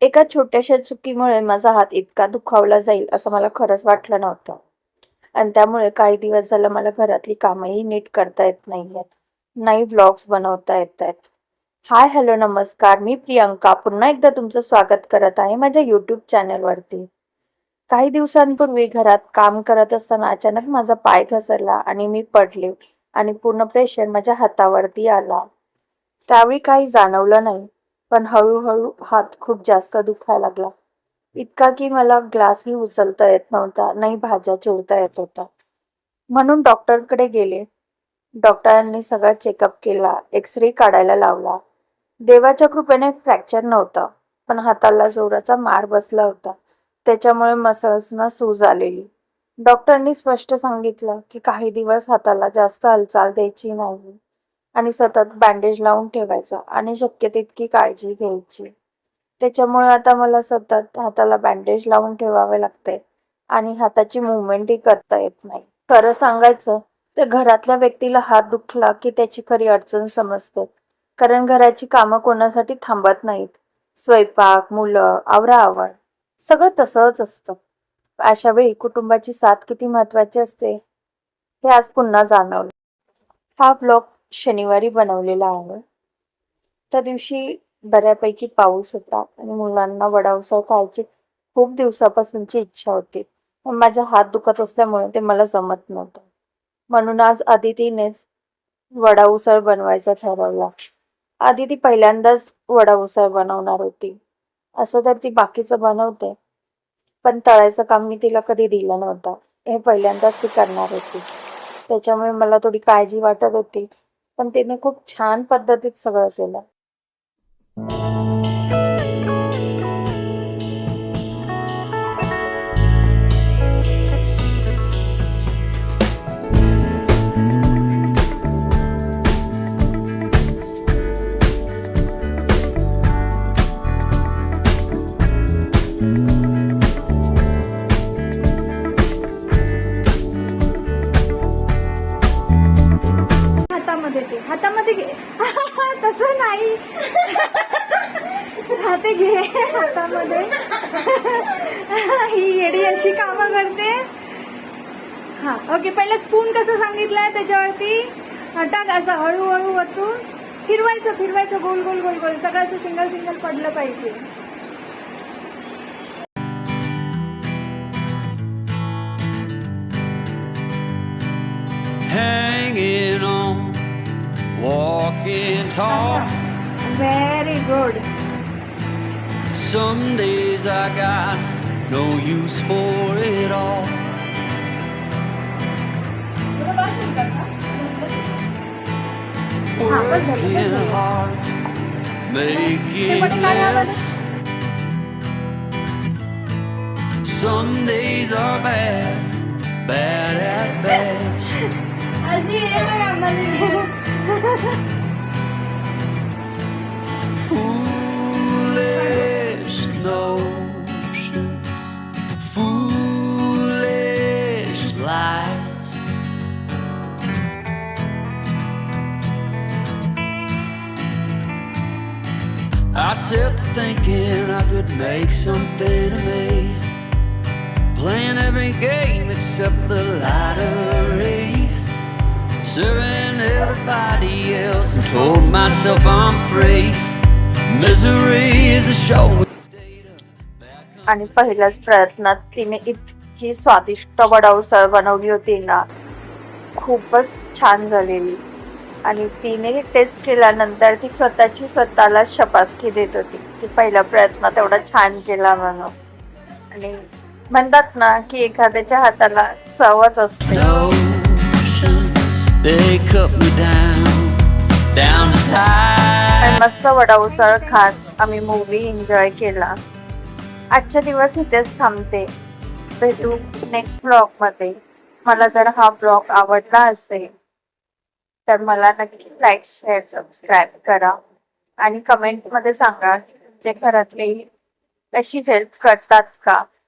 एका छोट्याशा चुकीमुळे माझा हात इतका दुखावला जाईल असं मला खरंच वाटलं नव्हतं. आणि त्यामुळे काही दिवस झालं मला घरातली कामही नीट करता येत नाहीयेत. नाही व्लॉग्स बनवता येतायत. हाय, हॅलो, नमस्कार. मी प्रियंका पुन्हा एकदा तुमचं स्वागत करत आहे माझ्या यूट्यूब चॅनलवरती. काही दिवसांपूर्वी घरात काम करत असताना अचानक माझा पाय घसरला आणि मी पडले आणि पूर्ण प्रेशर माझ्या हातावरती आला. त्यावेळी काही जाणवलं नाही, पण हळूहळू हात खूप जास्त दुखायला लागला. इतका की मला ग्लासही उचलता येत नव्हता, नाही भाज्या चिरता येत होता. म्हणून डॉक्टरकडे गेले. डॉक्टरांनी सगळा चेकअप केला, एक्सरे काढायला लावला. देवाच्या कृपेने फ्रॅक्चर नव्हतं, पण हाताला जोराचा मार बसला होता. त्याच्यामुळे मसल्सना सूज आलेली. डॉक्टरनी स्पष्ट सांगितलं की काही दिवस हाताला जास्त हालचाल द्यायची नाही आणि सतत बँडेज लावून ठेवायचा आणि शक्य तितकी काळजी घ्यायची. त्याच्यामुळे आता मला सतत हाताला बँडेज लावून ठेवावे लागते आणि हाताची मुवमेंटही करता येत नाही. खरं सांगायचं तर घरातल्या व्यक्तीला हात दुखला की त्याची खरी अडचण समजते. कारण घराची कामं कोणासाठी थांबत नाहीत. स्वयंपाक, मुलं, आवराआवर सगळं तसंच असतं. अशा वेळी कुटुंबाची साथ किती महत्वाची असते हे आज पुन्हा जाणवलं. हा ब्लॉग शनिवारी बनवलेला आहे. त्या दिवशी बऱ्यापैकी पाऊस होता आणि मुलांना वडा उसळ खायची खूप दिवसापासूनची इच्छा होती. पण माझा हात दुखत असल्यामुळे ते मला जमत नव्हतं. म्हणून आज अदितीनेच वडा उसळ बनवायचं ठरवलं. आदिती पहिल्यांदाच वडा उसळ बनवणार होती. असं तर ती बाकीचं बनवते, पण तळायचं काम मी तिला कधी दिलं नव्हतं. हे पहिल्यांदाच ती करणार होती. त्याच्यामुळे मला थोडी काळजी वाटत होती, पण तिने खूप छान पद्धतीत सगळं केलं. हातामध्ये घे. तसं नाही. हाते घे हातामध्ये. ही येडी अशी कामं करते. हा, ओके. पहिला स्पून कसं सांगितलंय त्याच्यावरती टाक, असं हळूहळू वरतून फिरवायचं फिरवायचं गोल गोल गोल गोल. सगळं असं सिंगल सिंगल पडलं पाहिजे. Hanging on, walking tall. Very good. Some days I got no use for it all. Working hard, making less. Some days are bad, bad at best. Foolish notions, foolish lies. I set to thinking I could make something of me, playing every game except the lottery, serving everybody else and told myself I'm free. Misery is a show. आणि पहिल्याच प्रयत्नात तिने इतकी स्वादिष्ट वडा उसळ बनवली होती ना, खूपच छान झालेली. आणि तिने टेस्ट केल्यानंतर ती स्वतःला शबासकी देत होती की पहिल्या प्रयत्नात एवढा छान केला म्हणून. आणि म्हणतात ना की एखाद्याच्या हाताला चवच असते. They cut me down आणि मस्त वडा उसळ खात आम्ही मूवी एन्जॉय केला. आजचा दिवस इथेच थांबते. भेटू नेक्स्ट ब्लॉग मध्ये. मला जर हा ब्लॉग आवडला असेल तर मला नक्की लाईक, शेअर, सबस्क्राईब करा आणि कमेंट मध्ये सांगा तुमच्या घरातले अशी हेल्प करतात का.